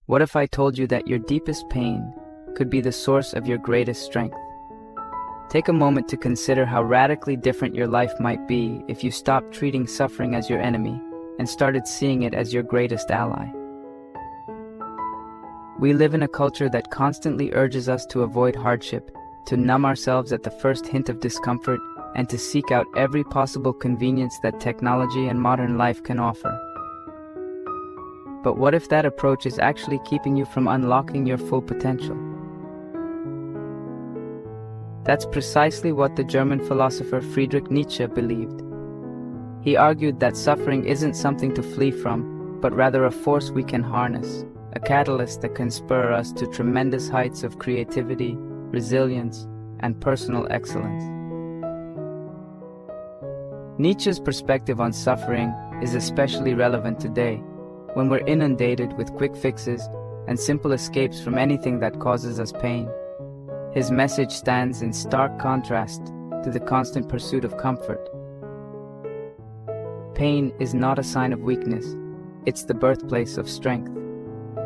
What if I told you that your deepest pain could be the source of your greatest strength? Take a moment to consider how radically different your life might be if you stopped treating suffering as your enemy and started seeing it as your greatest ally. We live in a culture that constantly urges us to avoid hardship, to numb ourselves at the first hint of discomfort, and to seek out every possible convenience that technology and modern life can offer. But what if that approach is actually keeping you from unlocking your full potential? That's precisely what the German philosopher Friedrich Nietzsche believed. He argued that suffering isn't something to flee from, but rather a force we can harness, a catalyst that can spur us to tremendous heights of creativity, resilience, and personal excellence. Nietzsche's perspective on suffering is especially relevant today, when we're inundated with quick fixes and simple escapes from anything that causes us pain. His message stands in stark contrast to the constant pursuit of comfort. Pain is not a sign of weakness, it's the birthplace of strength.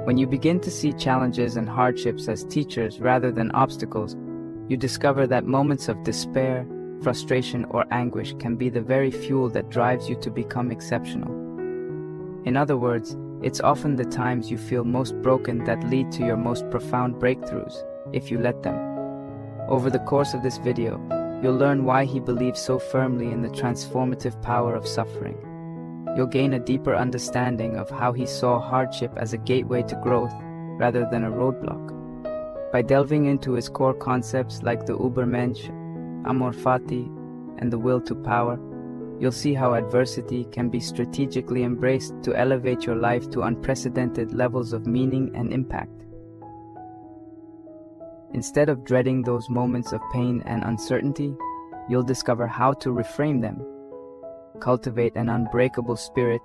When you begin to see challenges and hardships as teachers rather than obstacles, you discover that moments of despair, frustration, or anguish can be the very fuel that drives you to become exceptional. In other words, it's often the times you feel most broken that lead to your most profound breakthroughs, if you let them. Over the course of this video, you'll learn why he believes so firmly in the transformative power of suffering. You'll gain a deeper understanding of how he saw hardship as a gateway to growth rather than a roadblock. By delving into his core concepts like the Übermensch, Amor Fati, and the will to power, you'll see how adversity can be strategically embraced to elevate your life to unprecedented levels of meaning and impact. Instead of dreading those moments of pain and uncertainty, you'll discover how to reframe them, cultivate an unbreakable spirit,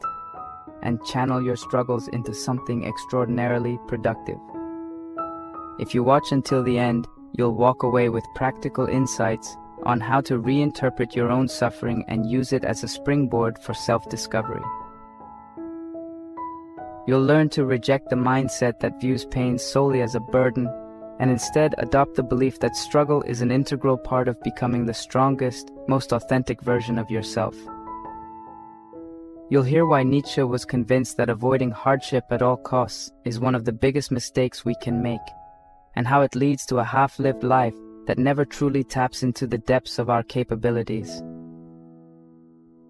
and channel your struggles into something extraordinarily productive. If you watch until the end, you'll walk away with practical insights on how to reinterpret your own suffering and use it as a springboard for self-discovery. You'll learn to reject the mindset that views pain solely as a burden and instead adopt the belief that struggle is an integral part of becoming the strongest, most authentic version of yourself. You'll hear why Nietzsche was convinced that avoiding hardship at all costs is one of the biggest mistakes we can make, and how it leads to a half-lived life that never truly taps into the depths of our capabilities.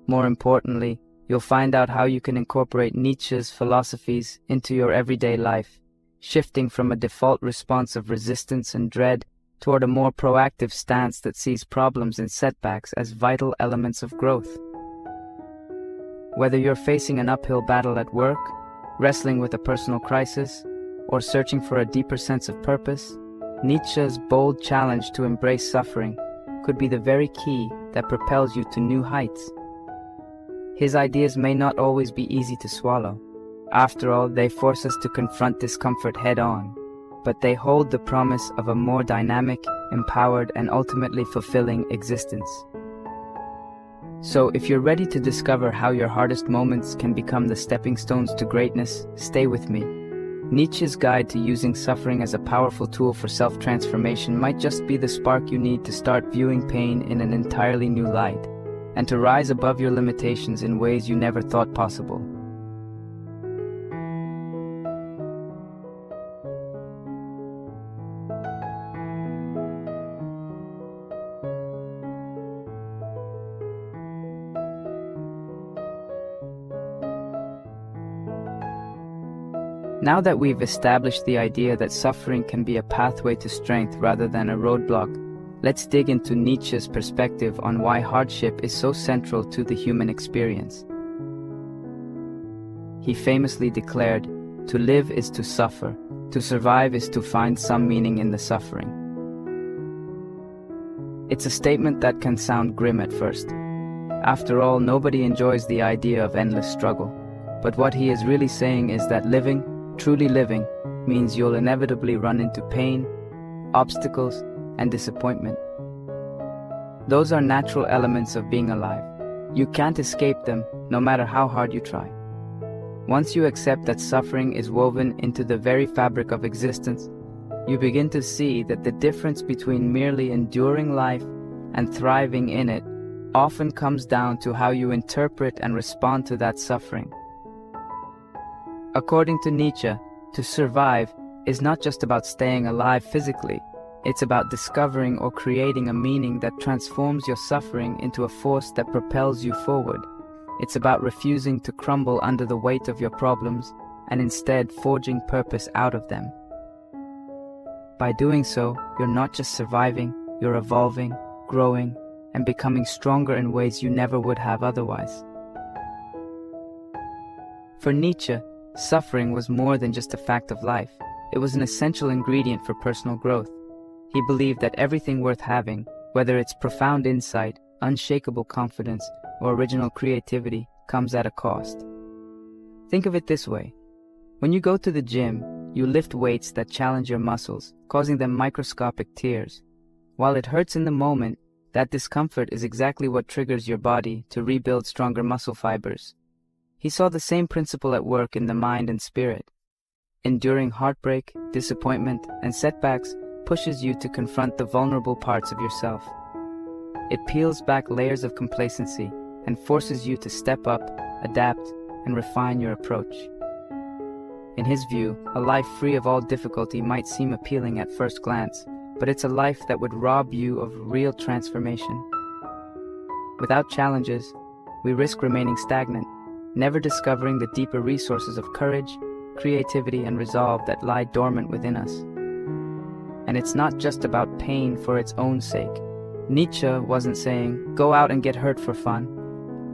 More importantly, you'll find out how you can incorporate Nietzsche's philosophies into your everyday life, shifting from a default response of resistance and dread toward a more proactive stance that sees problems and setbacks as vital elements of growth. Whether you're facing an uphill battle at work, wrestling with a personal crisis, or searching for a deeper sense of purpose, Nietzsche's bold challenge to embrace suffering could be the very key that propels you to new heights. His ideas may not always be easy to swallow. After all, they force us to confront discomfort head-on, but they hold the promise of a more dynamic, empowered, and ultimately fulfilling existence. So, if you're ready to discover how your hardest moments can become the stepping stones to greatness, stay with me. Nietzsche's guide to using suffering as a powerful tool for self-transformation might just be the spark you need to start viewing pain in an entirely new light, and to rise above your limitations in ways you never thought possible. Now that we've established the idea that suffering can be a pathway to strength rather than a roadblock, let's dig into Nietzsche's perspective on why hardship is so central to the human experience. He famously declared, "To live is to suffer, to survive is to find some meaning in the suffering." It's a statement that can sound grim at first. After all, nobody enjoys the idea of endless struggle. But what he is really saying is that living, truly living, means you'll inevitably run into pain, obstacles, and disappointment. Those are natural elements of being alive. You can't escape them, no matter how hard you try. Once you accept that suffering is woven into the very fabric of existence, you begin to see that the difference between merely enduring life and thriving in it often comes down to how you interpret and respond to that suffering. According to Nietzsche, to survive is not just about staying alive physically, it's about discovering or creating a meaning that transforms your suffering into a force that propels you forward. It's about refusing to crumble under the weight of your problems and instead forging purpose out of them. By doing so, you're not just surviving, you're evolving, growing, and becoming stronger in ways you never would have otherwise. For Nietzsche, suffering was more than just a fact of life. It was an essential ingredient for personal growth. He believed that everything worth having, whether it's profound insight, unshakable confidence, or original creativity, comes at a cost. Think of it this way. When you go to the gym, you lift weights that challenge your muscles, causing them microscopic tears. While it hurts in the moment, that discomfort is exactly what triggers your body to rebuild stronger muscle fibers. He saw the same principle at work in the mind and spirit. Enduring heartbreak, disappointment, and setbacks pushes you to confront the vulnerable parts of yourself. It peels back layers of complacency and forces you to step up, adapt, and refine your approach. In his view, a life free of all difficulty might seem appealing at first glance, but it's a life that would rob you of real transformation. Without challenges, we risk remaining stagnant, never discovering the deeper resources of courage, creativity, and resolve that lie dormant within us. And it's not just about pain for its own sake. Nietzsche wasn't saying, go out and get hurt for fun.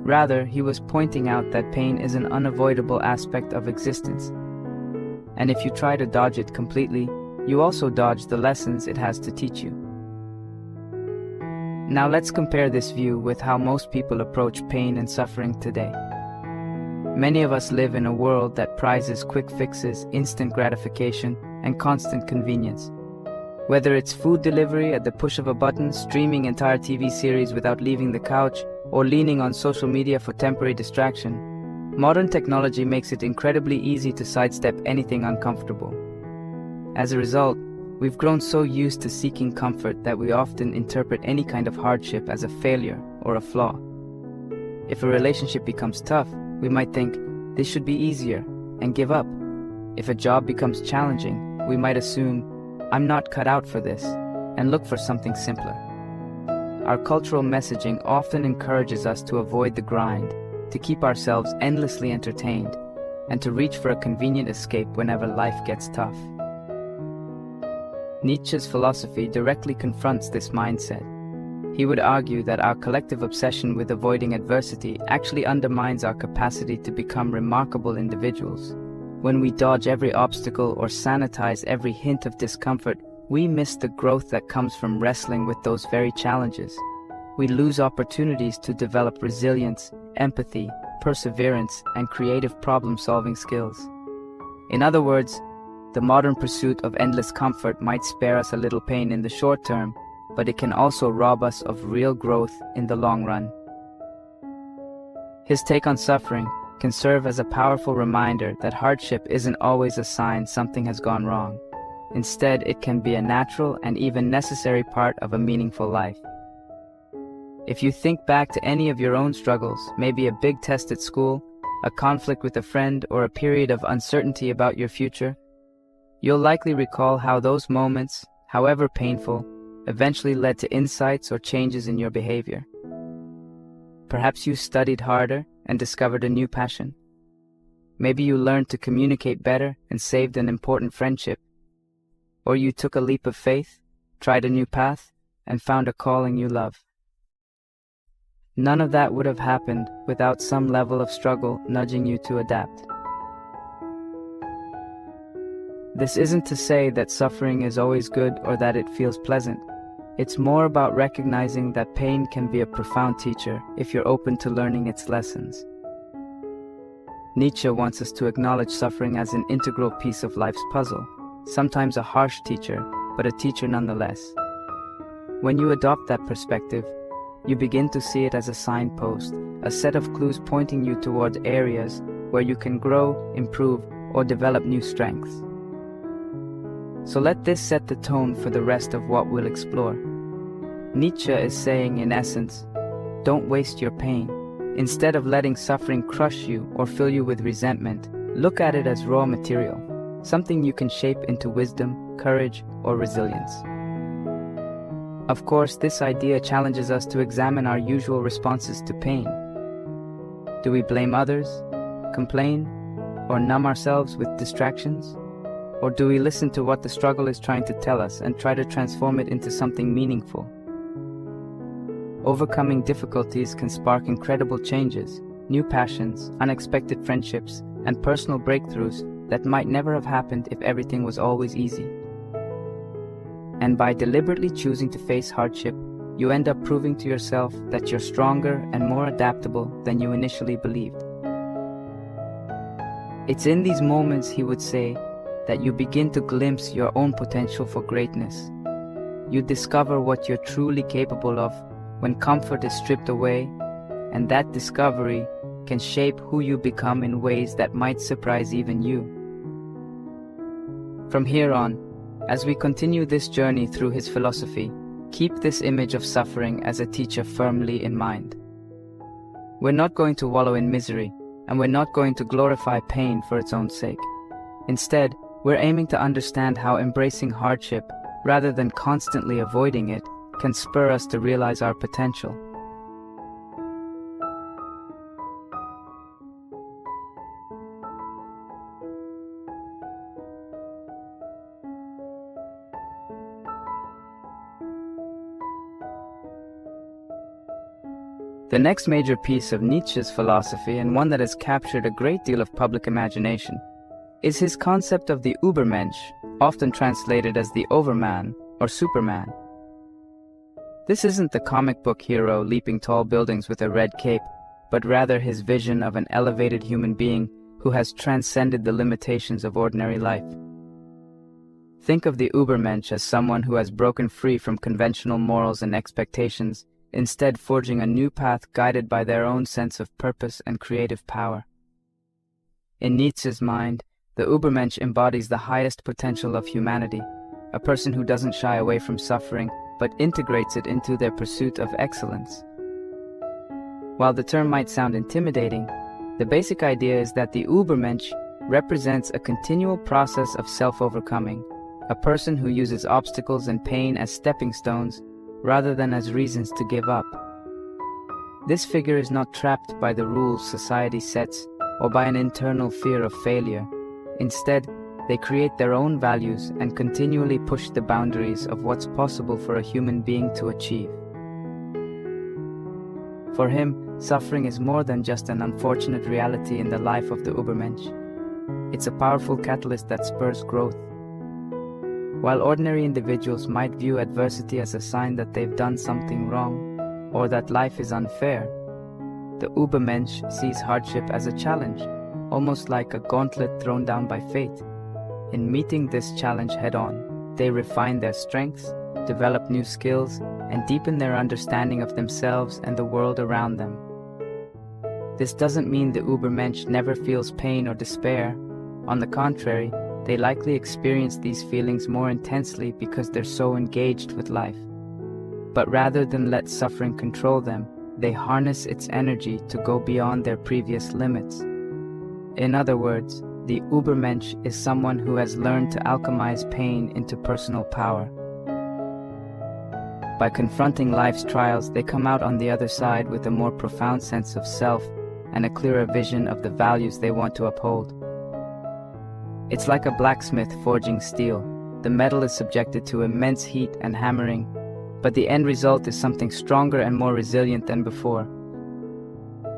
Rather, he was pointing out that pain is an unavoidable aspect of existence. And if you try to dodge it completely, you also dodge the lessons it has to teach you. Now let's compare this view with how most people approach pain and suffering today. Many of us live in a world that prizes quick fixes, instant gratification, and constant convenience. Whether it's food delivery at the push of a button, streaming entire TV series without leaving the couch, or leaning on social media for temporary distraction, modern technology makes it incredibly easy to sidestep anything uncomfortable. As a result, we've grown so used to seeking comfort that we often interpret any kind of hardship as a failure or a flaw. If a relationship becomes tough, we might think, this should be easier, and give up. If a job becomes challenging, we might assume, I'm not cut out for this, and look for something simpler. Our cultural messaging often encourages us to avoid the grind, to keep ourselves endlessly entertained, and to reach for a convenient escape whenever life gets tough. Nietzsche's philosophy directly confronts this mindset. He would argue that our collective obsession with avoiding adversity actually undermines our capacity to become remarkable individuals. When we dodge every obstacle or sanitize every hint of discomfort, we miss the growth that comes from wrestling with those very challenges. We lose opportunities to develop resilience, empathy, perseverance, and creative problem-solving skills. In other words, the modern pursuit of endless comfort might spare us a little pain in the short term, but it can also rob us of real growth in the long run. His take on suffering can serve as a powerful reminder that hardship isn't always a sign something has gone wrong. Instead, it can be a natural and even necessary part of a meaningful life. If you think back to any of your own struggles, maybe a big test at school, a conflict with a friend, or a period of uncertainty about your future, you'll likely recall how those moments, however painful, eventually led to insights or changes in your behavior. Perhaps you studied harder and discovered a new passion. Maybe you learned to communicate better and saved an important friendship. Or you took a leap of faith, tried a new path, and found a calling you love. None of that would have happened without some level of struggle nudging you to adapt. This isn't to say that suffering is always good or that it feels pleasant. It's more about recognizing that pain can be a profound teacher if you're open to learning its lessons. Nietzsche wants us to acknowledge suffering as an integral piece of life's puzzle, sometimes a harsh teacher, but a teacher nonetheless. When you adopt that perspective, you begin to see it as a signpost, a set of clues pointing you toward areas where you can grow, improve, or develop new strengths. So let this set the tone for the rest of what we'll explore. Nietzsche is saying, in essence, don't waste your pain. Instead of letting suffering crush you or fill you with resentment, look at it as raw material, something you can shape into wisdom, courage, or resilience. Of course, this idea challenges us to examine our usual responses to pain. Do we blame others, complain, or numb ourselves with distractions? Or do we listen to what the struggle is trying to tell us and try to transform it into something meaningful? Overcoming difficulties can spark incredible changes, new passions, unexpected friendships, and personal breakthroughs that might never have happened if everything was always easy. And by deliberately choosing to face hardship, you end up proving to yourself that you're stronger and more adaptable than you initially believed. It's in these moments, he would say, that you begin to glimpse your own potential for greatness. You discover what you're truly capable of when comfort is stripped away, and that discovery can shape who you become in ways that might surprise even you. From here on, as we continue this journey through his philosophy, keep this image of suffering as a teacher firmly in mind. We're not going to wallow in misery, and we're not going to glorify pain for its own sake. Instead, we're aiming to understand how embracing hardship, rather than constantly avoiding it, can spur us to realize our potential. The next major piece of Nietzsche's philosophy, and one that has captured a great deal of public imagination, is his concept of the Übermensch, often translated as the Overman or Superman. This isn't the comic book hero leaping tall buildings with a red cape, but rather his vision of an elevated human being who has transcended the limitations of ordinary life. Think of the Übermensch as someone who has broken free from conventional morals and expectations, instead forging a new path guided by their own sense of purpose and creative power. In Nietzsche's mind, the Übermensch embodies the highest potential of humanity, a person who doesn't shy away from suffering, but integrates it into their pursuit of excellence. While the term might sound intimidating, the basic idea is that the Übermensch represents a continual process of self-overcoming, a person who uses obstacles and pain as stepping stones rather than as reasons to give up. This figure is not trapped by the rules society sets or by an internal fear of failure. Instead, they create their own values and continually push the boundaries of what's possible for a human being to achieve. For him, suffering is more than just an unfortunate reality in the life of the Übermensch. It's a powerful catalyst that spurs growth. While ordinary individuals might view adversity as a sign that they've done something wrong, or that life is unfair, the Übermensch sees hardship as a challenge, almost like a gauntlet thrown down by fate. In meeting this challenge head-on, they refine their strengths, develop new skills, and deepen their understanding of themselves and the world around them. This doesn't mean the Übermensch never feels pain or despair. On the contrary, they likely experience these feelings more intensely because they're so engaged with life. But rather than let suffering control them, they harness its energy to go beyond their previous limits. In other words, the Übermensch is someone who has learned to alchemize pain into personal power. By confronting life's trials, they come out on the other side with a more profound sense of self and a clearer vision of the values they want to uphold. It's like a blacksmith forging steel. The metal is subjected to immense heat and hammering, but the end result is something stronger and more resilient than before.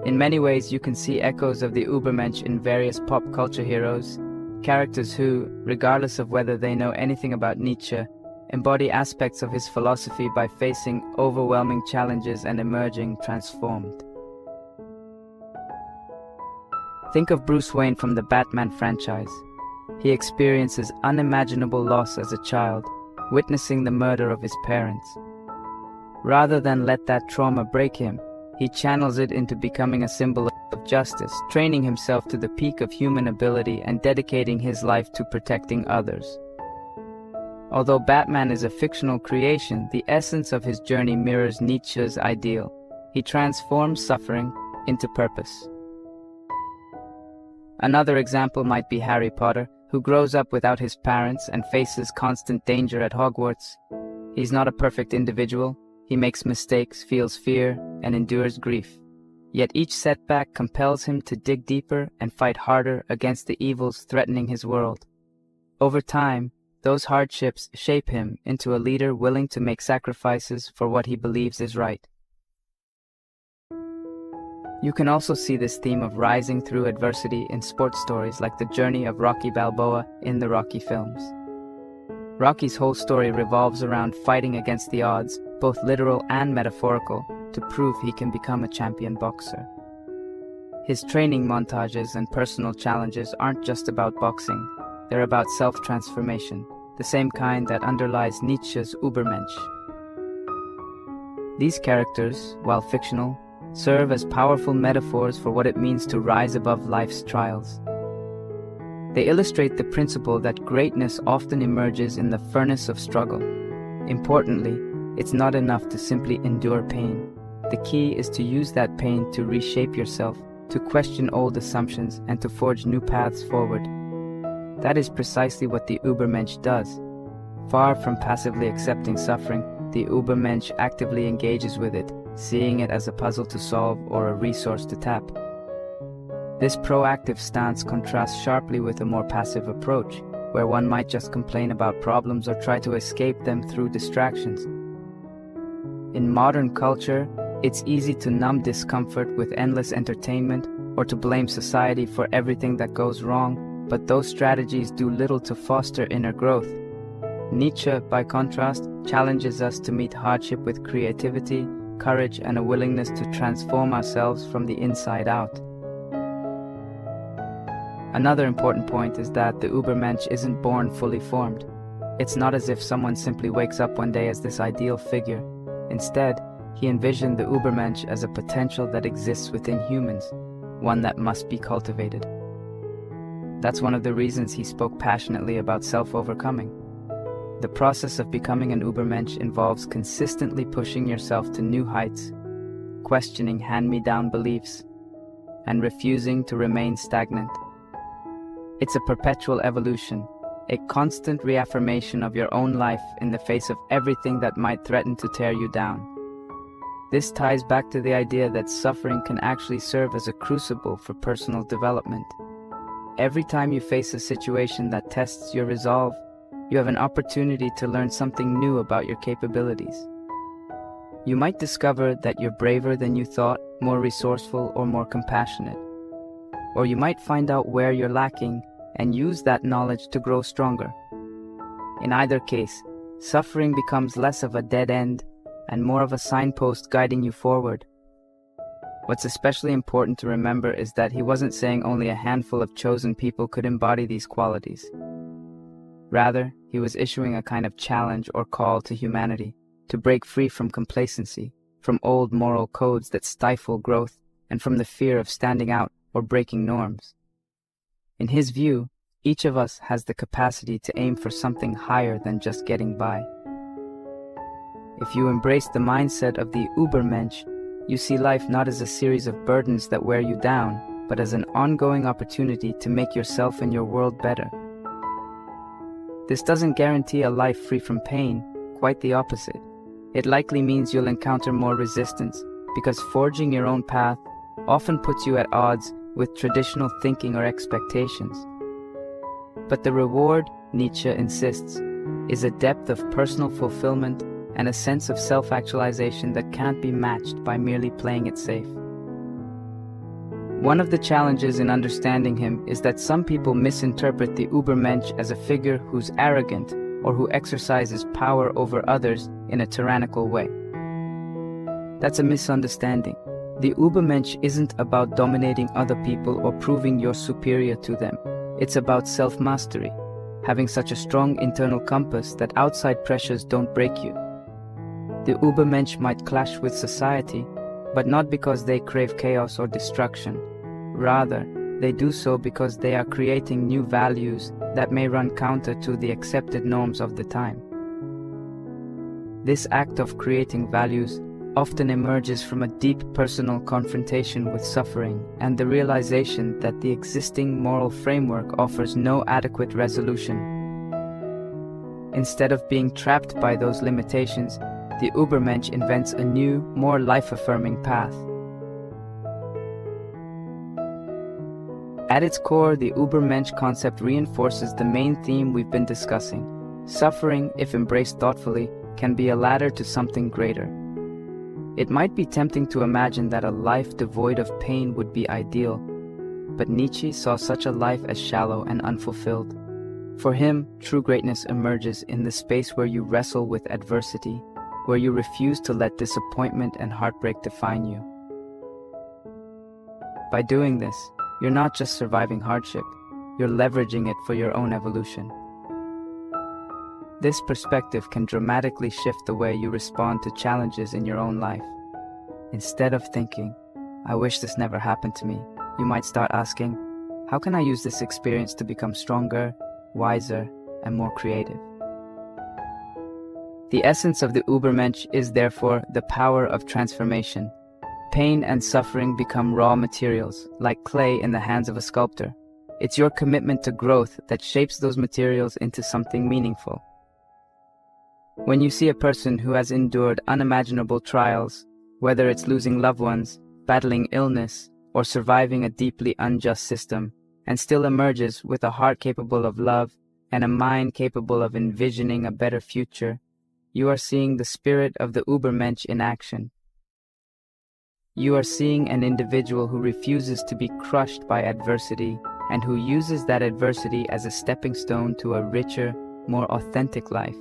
In many ways, you can see echoes of the Übermensch in various pop culture heroes, characters who, regardless of whether they know anything about Nietzsche, embody aspects of his philosophy by facing overwhelming challenges and emerging transformed. Think of Bruce Wayne from the Batman franchise. He experiences unimaginable loss as a child, witnessing the murder of his parents. Rather than let that trauma break him, He channels it into becoming a symbol of justice, training himself to the peak of human ability and dedicating his life to protecting others. Although Batman is a fictional creation, the essence of his journey mirrors Nietzsche's ideal. He transforms suffering into purpose. Another example might be Harry Potter, who grows up without his parents and faces constant danger at Hogwarts. He's not a perfect individual. He makes mistakes, feels fear, and endures grief. Yet each setback compels him to dig deeper and fight harder against the evils threatening his world. Over time, those hardships shape him into a leader willing to make sacrifices for what he believes is right. You can also see this theme of rising through adversity in sports stories like the journey of Rocky Balboa in the Rocky films. Rocky's whole story revolves around fighting against the odds, both literal and metaphorical, to prove he can become a champion boxer. His training montages and personal challenges aren't just about boxing, they're about self-transformation, the same kind that underlies Nietzsche's Übermensch. These characters, while fictional, serve as powerful metaphors for what it means to rise above life's trials. They illustrate the principle that greatness often emerges in the furnace of struggle. Importantly, it's not enough to simply endure pain. The key is to use that pain to reshape yourself, to question old assumptions, and to forge new paths forward. That is precisely what the Übermensch does. Far from passively accepting suffering, the Übermensch actively engages with it, seeing it as a puzzle to solve or a resource to tap. This proactive stance contrasts sharply with a more passive approach, where one might just complain about problems or try to escape them through distractions. In modern culture, it's easy to numb discomfort with endless entertainment or to blame society for everything that goes wrong, but those strategies do little to foster inner growth. Nietzsche, by contrast, challenges us to meet hardship with creativity, courage, and a willingness to transform ourselves from the inside out. Another important point is that the Übermensch isn't born fully formed. It's not as if someone simply wakes up one day as this ideal figure. Instead, he envisioned the Übermensch as a potential that exists within humans, one that must be cultivated. That's one of the reasons he spoke passionately about self-overcoming. The process of becoming an Übermensch involves consistently pushing yourself to new heights, questioning hand-me-down beliefs, and refusing to remain stagnant. It's a perpetual evolution, a constant reaffirmation of your own life in the face of everything that might threaten to tear you down. This ties back to the idea that suffering can actually serve as a crucible for personal development. Every time you face a situation that tests your resolve, you have an opportunity to learn something new about your capabilities. You might discover that you're braver than you thought, more resourceful, or more compassionate. Or you might find out where you're lacking and use that knowledge to grow stronger. In either case, suffering becomes less of a dead end and more of a signpost guiding you forward. What's especially important to remember is that he wasn't saying only a handful of chosen people could embody these qualities. Rather, he was issuing a kind of challenge or call to humanity to break free from complacency, from old moral codes that stifle growth, and from the fear of standing out or breaking norms. In his view, each of us has the capacity to aim for something higher than just getting by. If you embrace the mindset of the Übermensch, you see life not as a series of burdens that wear you down, but as an ongoing opportunity to make yourself and your world better. This doesn't guarantee a life free from pain, quite the opposite. It likely means you'll encounter more resistance, because forging your own path often puts you at odds with traditional thinking or expectations. But the reward, Nietzsche insists, is a depth of personal fulfillment and a sense of self-actualization that can't be matched by merely playing it safe. One of the challenges in understanding him is that some people misinterpret the Übermensch as a figure who's arrogant or who exercises power over others in a tyrannical way. That's a misunderstanding. The Übermensch isn't about dominating other people or proving you're superior to them. It's about self-mastery, having such a strong internal compass that outside pressures don't break you. The Übermensch might clash with society, but not because they crave chaos or destruction. Rather, they do so because they are creating new values that may run counter to the accepted norms of the time. This act of creating values often emerges from a deep personal confrontation with suffering and the realization that the existing moral framework offers no adequate resolution. Instead of being trapped by those limitations, the Übermensch invents a new, more life-affirming path. At its core, the Übermensch concept reinforces the main theme we've been discussing. Suffering, if embraced thoughtfully, can be a ladder to something greater. It might be tempting to imagine that a life devoid of pain would be ideal, but Nietzsche saw such a life as shallow and unfulfilled. For him, true greatness emerges in the space where you wrestle with adversity, where you refuse to let disappointment and heartbreak define you. By doing this, you're not just surviving hardship, you're leveraging it for your own evolution. This perspective can dramatically shift the way you respond to challenges in your own life. Instead of thinking, "I wish this never happened to me," you might start asking, "How can I use this experience to become stronger, wiser, and more creative?" The essence of the Übermensch is therefore the power of transformation. Pain and suffering become raw materials, like clay in the hands of a sculptor. It's your commitment to growth that shapes those materials into something meaningful. When you see a person who has endured unimaginable trials, whether it's losing loved ones, battling illness, or surviving a deeply unjust system, and still emerges with a heart capable of love and a mind capable of envisioning a better future, you are seeing the spirit of the Übermensch in action. You are seeing an individual who refuses to be crushed by adversity and who uses that adversity as a stepping stone to a richer, more authentic life.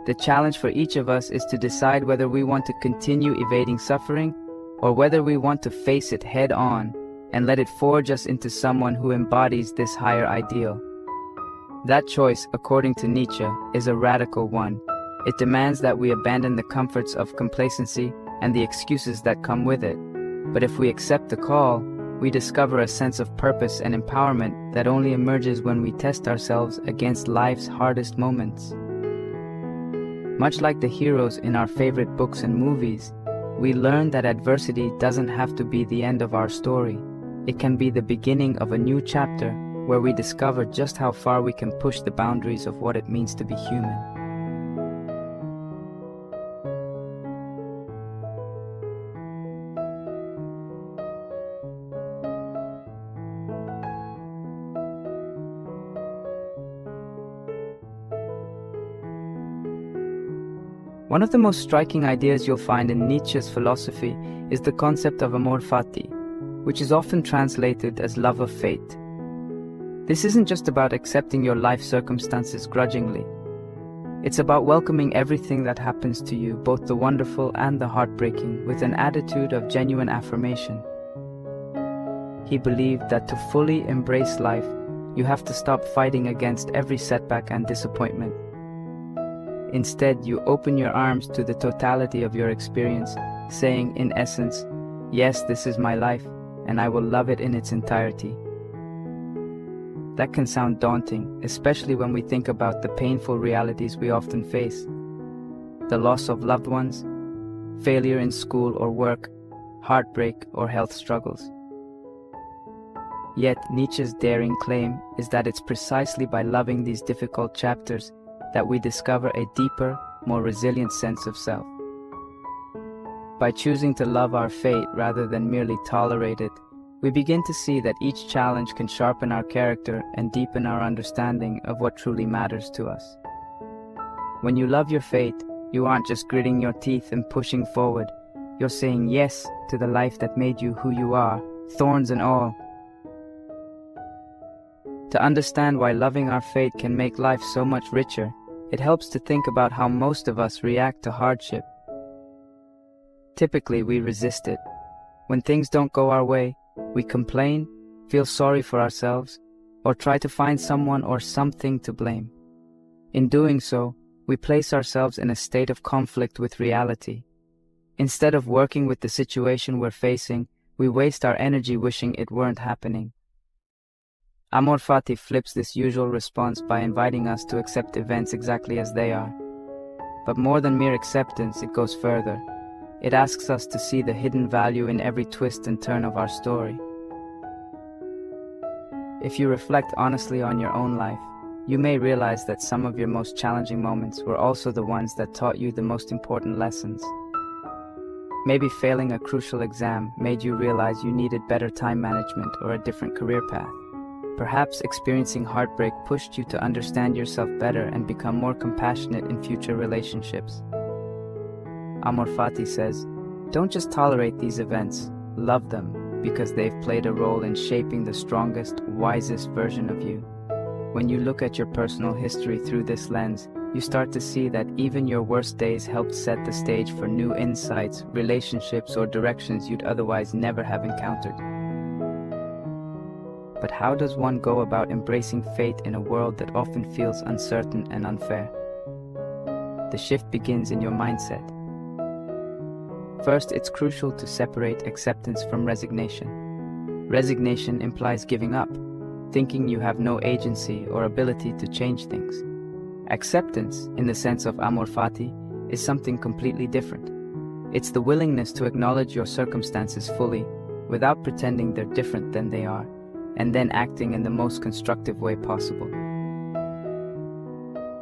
The challenge for each of us is to decide whether we want to continue evading suffering or whether we want to face it head on and let it forge us into someone who embodies this higher ideal. That choice, according to Nietzsche, is a radical one. It demands that we abandon the comforts of complacency and the excuses that come with it. But if we accept the call, we discover a sense of purpose and empowerment that only emerges when we test ourselves against life's hardest moments. Much like the heroes in our favorite books and movies, we learn that adversity doesn't have to be the end of our story. It can be the beginning of a new chapter where we discover just how far we can push the boundaries of what it means to be human. One of the most striking ideas you'll find in Nietzsche's philosophy is the concept of amor fati, which is often translated as love of fate. This isn't just about accepting your life circumstances grudgingly. It's about welcoming everything that happens to you, both the wonderful and the heartbreaking, with an attitude of genuine affirmation. He believed that to fully embrace life, you have to stop fighting against every setback and disappointment. Instead, you open your arms to the totality of your experience, saying, in essence, "Yes, this is my life, and I will love it in its entirety." That can sound daunting, especially when we think about the painful realities we often face. The loss of loved ones, failure in school or work, heartbreak or health struggles. Yet Nietzsche's daring claim is that it's precisely by loving these difficult chapters that we discover a deeper, more resilient sense of self. By choosing to love our fate rather than merely tolerate it, we begin to see that each challenge can sharpen our character and deepen our understanding of what truly matters to us. When you love your fate, you aren't just gritting your teeth and pushing forward. You're saying yes to the life that made you who you are, thorns and all. To understand why loving our fate can make life so much richer, it helps to think about how most of us react to hardship. Typically, we resist it. When things don't go our way, we complain, feel sorry for ourselves, or try to find someone or something to blame. In doing so, we place ourselves in a state of conflict with reality. Instead of working with the situation we're facing, we waste our energy wishing it weren't happening. Amor Fati flips this usual response by inviting us to accept events exactly as they are. But more than mere acceptance, it goes further. It asks us to see the hidden value in every twist and turn of our story. If you reflect honestly on your own life, you may realize that some of your most challenging moments were also the ones that taught you the most important lessons. Maybe failing a crucial exam made you realize you needed better time management or a different career path. Perhaps experiencing heartbreak pushed you to understand yourself better and become more compassionate in future relationships. Amor Fati says, don't just tolerate these events, love them, because they've played a role in shaping the strongest, wisest version of you. When you look at your personal history through this lens, you start to see that even your worst days helped set the stage for new insights, relationships, or directions you'd otherwise never have encountered. But how does one go about embracing fate in a world that often feels uncertain and unfair? The shift begins in your mindset. First, it's crucial to separate acceptance from resignation. Resignation implies giving up, thinking you have no agency or ability to change things. Acceptance, in the sense of Amor Fati, is something completely different. It's the willingness to acknowledge your circumstances fully, without pretending they're different than they are, and then acting in the most constructive way possible.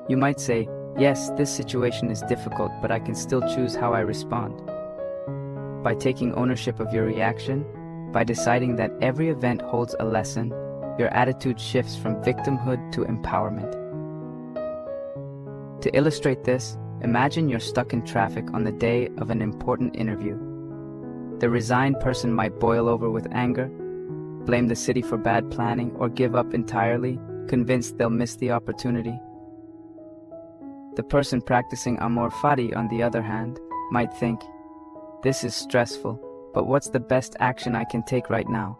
You might say, yes, this situation is difficult, but I can still choose how I respond. By taking ownership of your reaction, by deciding that every event holds a lesson, your attitude shifts from victimhood to empowerment. To illustrate this, imagine you're stuck in traffic on the day of an important interview. The resigned person might boil over with anger, blame the city for bad planning, or give up entirely, convinced they'll miss the opportunity. The person practicing Amor Fati, on the other hand, might think, this is stressful, but what's the best action I can take right now?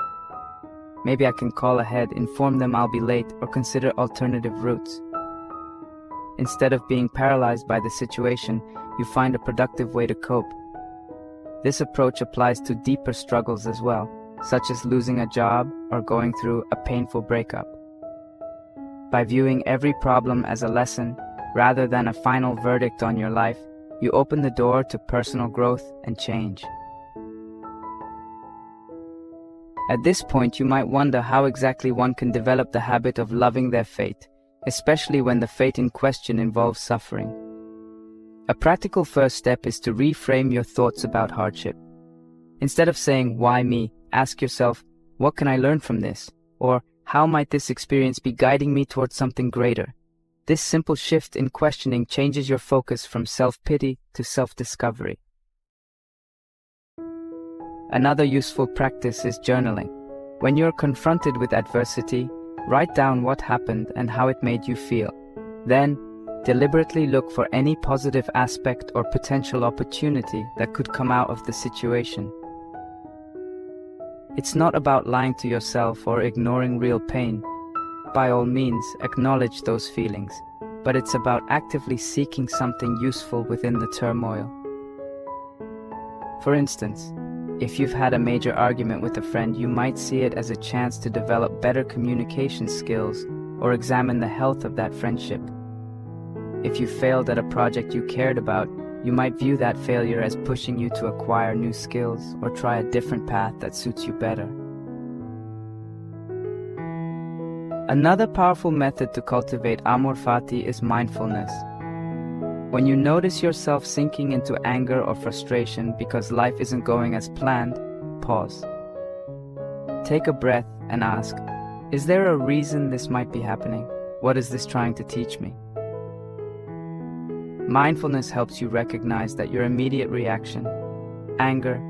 Maybe I can call ahead, inform them I'll be late, or consider alternative routes. Instead of being paralyzed by the situation, you find a productive way to cope. This approach applies to deeper struggles as well, such as losing a job or going through a painful breakup. By viewing every problem as a lesson, rather than a final verdict on your life, you open the door to personal growth and change. At this point, you might wonder how exactly one can develop the habit of loving their fate, especially when the fate in question involves suffering. A practical first step is to reframe your thoughts about hardship. Instead of saying, why me? Ask yourself, what can I learn from this? Or, how might this experience be guiding me towards something greater? This simple shift in questioning changes your focus from self-pity to self-discovery. Another useful practice is journaling. When you're confronted with adversity, write down what happened and how it made you feel. Then, deliberately look for any positive aspect or potential opportunity that could come out of the situation. It's not about lying to yourself or ignoring real pain. By all means, acknowledge those feelings, but it's about actively seeking something useful within the turmoil. For instance, if you've had a major argument with a friend, you might see it as a chance to develop better communication skills or examine the health of that friendship. If you failed at a project you cared about, you might view that failure as pushing you to acquire new skills or try a different path that suits you better. Another powerful method to cultivate Amor Fati is mindfulness. When you notice yourself sinking into anger or frustration because life isn't going as planned, pause. Take a breath and ask, is there a reason this might be happening? What is this trying to teach me? Mindfulness helps you recognize that your immediate reaction, anger,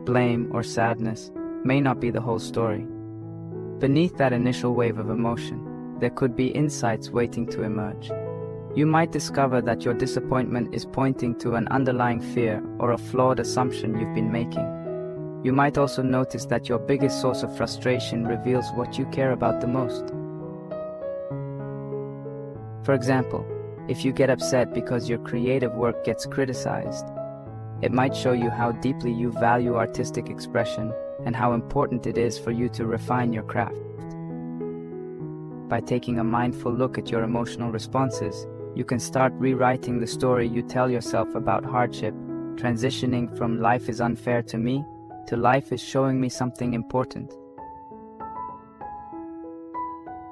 blame, or sadness, may not be the whole story. Beneath that initial wave of emotion, there could be insights waiting to emerge. You might discover that your disappointment is pointing to an underlying fear or a flawed assumption you've been making. You might also notice that your biggest source of frustration reveals what you care about the most. For example, if you get upset because your creative work gets criticized, It might show you how deeply you value artistic expression and how important it is for you to refine your craft. By taking a mindful look at your emotional responses, you can start rewriting the story you tell yourself about hardship, transitioning from "life is unfair to me" to "life is showing me something important."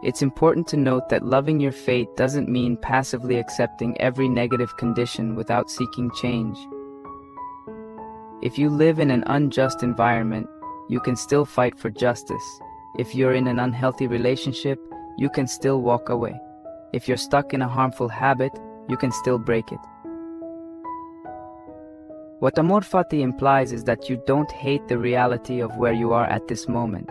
It's important to note that loving your fate doesn't mean passively accepting every negative condition without seeking change. If you live in an unjust environment, you can still fight for justice. If you're in an unhealthy relationship, you can still walk away. If you're stuck in a harmful habit, you can still break it. What amor fati implies is that you don't hate the reality of where you are at this moment.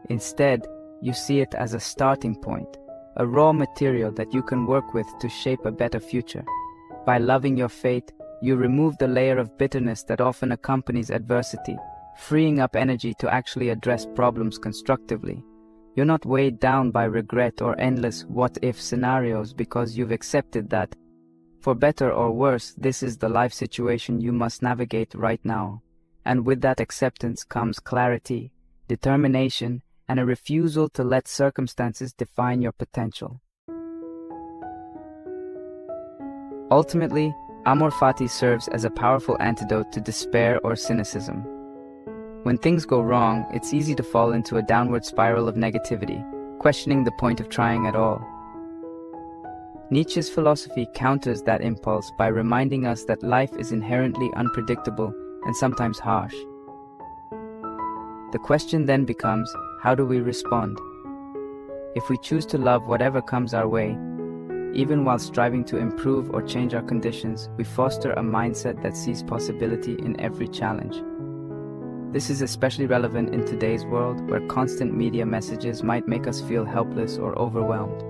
Instead, you see it as a starting point, a raw material that you can work with to shape a better future. By loving your fate, you remove the layer of bitterness that often accompanies adversity, freeing up energy to actually address problems constructively. You're not weighed down by regret or endless what-if scenarios because you've accepted that, for better or worse, this is the life situation you must navigate right now. And with that acceptance comes clarity, determination, and a refusal to let circumstances define your potential. Ultimately, amor fati serves as a powerful antidote to despair or cynicism. When things go wrong, it's easy to fall into a downward spiral of negativity, questioning the point of trying at all. Nietzsche's philosophy counters that impulse by reminding us that life is inherently unpredictable and sometimes harsh. The question then becomes, how do we respond? If we choose to love whatever comes our way, even while striving to improve or change our conditions, we foster a mindset that sees possibility in every challenge. This is especially relevant in today's world, where constant media messages might make us feel helpless or overwhelmed.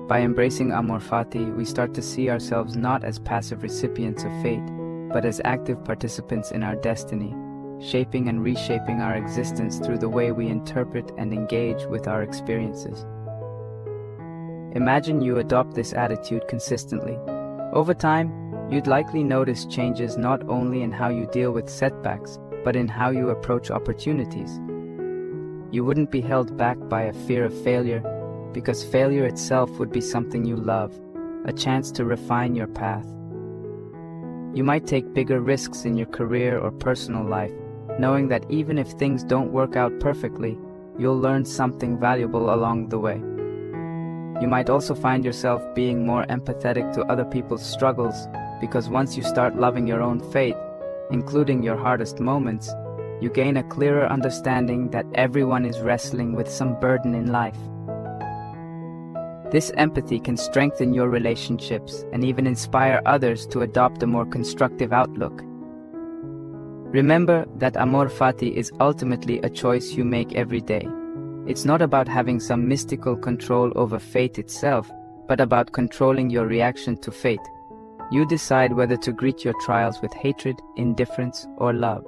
By embracing amor fati, we start to see ourselves not as passive recipients of fate, but as active participants in our destiny, shaping and reshaping our existence through the way we interpret and engage with our experiences. Imagine you adopt this attitude consistently. Over time, you'd likely notice changes not only in how you deal with setbacks, but in how you approach opportunities. You wouldn't be held back by a fear of failure, because failure itself would be something you love, a chance to refine your path. You might take bigger risks in your career or personal life, knowing that even if things don't work out perfectly, you'll learn something valuable along the way. You might also find yourself being more empathetic to other people's struggles, because once you start loving your own fate, including your hardest moments, you gain a clearer understanding that everyone is wrestling with some burden in life. This empathy can strengthen your relationships and even inspire others to adopt a more constructive outlook. Remember that amor fati is ultimately a choice you make every day. It's not about having some mystical control over fate itself, but about controlling your reaction to fate. You decide whether to greet your trials with hatred, indifference, or love.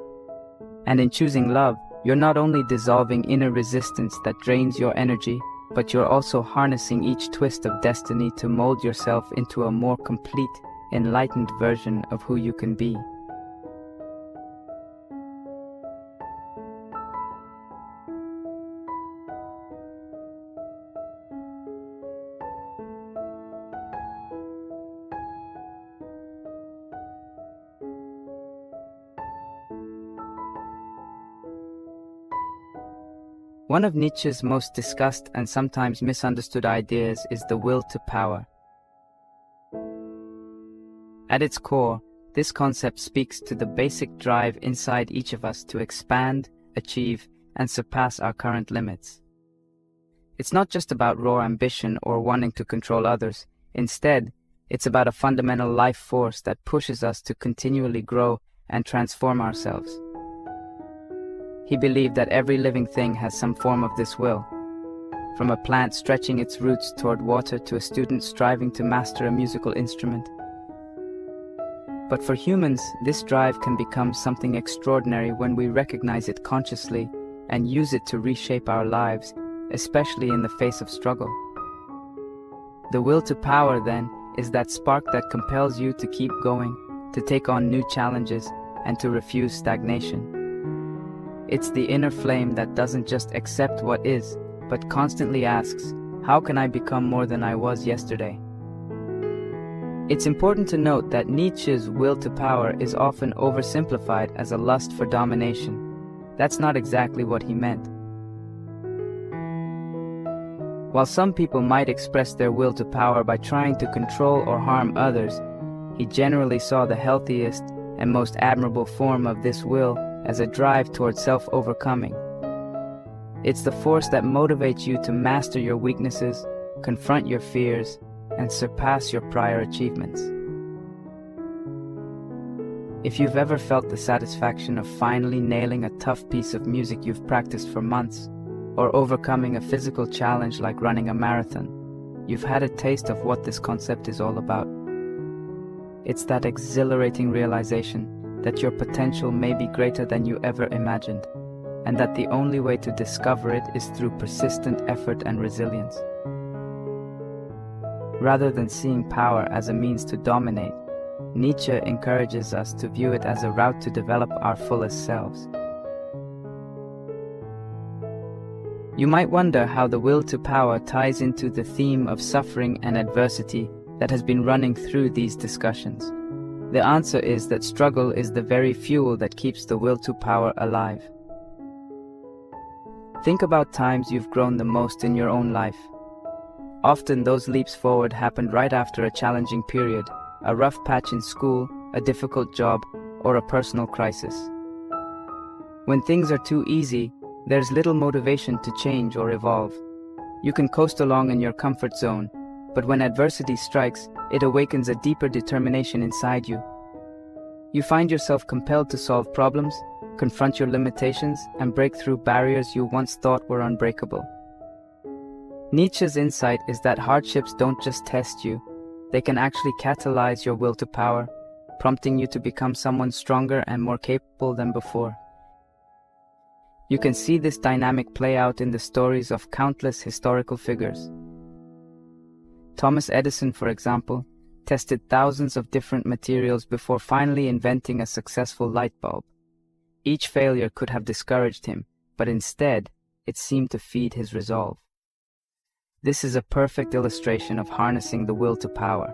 And in choosing love, you're not only dissolving inner resistance that drains your energy, but you're also harnessing each twist of destiny to mold yourself into a more complete, enlightened version of who you can be. One of Nietzsche's most discussed and sometimes misunderstood ideas is the will to power. At its core, this concept speaks to the basic drive inside each of us to expand, achieve, and surpass our current limits. It's not just about raw ambition or wanting to control others. Instead, it's about a fundamental life force that pushes us to continually grow and transform ourselves. He believed that every living thing has some form of this will, from a plant stretching its roots toward water to a student striving to master a musical instrument. But for humans, this drive can become something extraordinary when we recognize it consciously and use it to reshape our lives, especially in the face of struggle. The will to power, then, is that spark that compels you to keep going, to take on new challenges, and to refuse stagnation. It's the inner flame that doesn't just accept what is, but constantly asks, how can I become more than I was yesterday? It's important to note that Nietzsche's will to power is often oversimplified as a lust for domination. That's not exactly what he meant. While some people might express their will to power by trying to control or harm others, he generally saw the healthiest and most admirable form of this will as a drive toward self-overcoming. It's the force that motivates you to master your weaknesses, confront your fears, and surpass your prior achievements. If you've ever felt the satisfaction of finally nailing a tough piece of music you've practiced for months, or overcoming a physical challenge like running a marathon, you've had a taste of what this concept is all about. It's that exhilarating realization that your potential may be greater than you ever imagined, and that the only way to discover it is through persistent effort and resilience. Rather than seeing power as a means to dominate, Nietzsche encourages us to view it as a route to develop our fullest selves. You might wonder how the will to power ties into the theme of suffering and adversity that has been running through these discussions. The answer is that struggle is the very fuel that keeps the will to power alive. Think about times you've grown the most in your own life. Often those leaps forward happened right after a challenging period, a rough patch in school, a difficult job, or a personal crisis. When things are too easy, there's little motivation to change or evolve. You can coast along in your comfort zone, but when adversity strikes, it awakens a deeper determination inside you. You find yourself compelled to solve problems, confront your limitations, and break through barriers you once thought were unbreakable. Nietzsche's insight is that hardships don't just test you, they can actually catalyze your will to power, prompting you to become someone stronger and more capable than before. You can see this dynamic play out in the stories of countless historical figures. Thomas Edison, for example, tested thousands of different materials before finally inventing a successful light bulb. Each failure could have discouraged him, but instead, it seemed to feed his resolve. This is a perfect illustration of harnessing the will to power.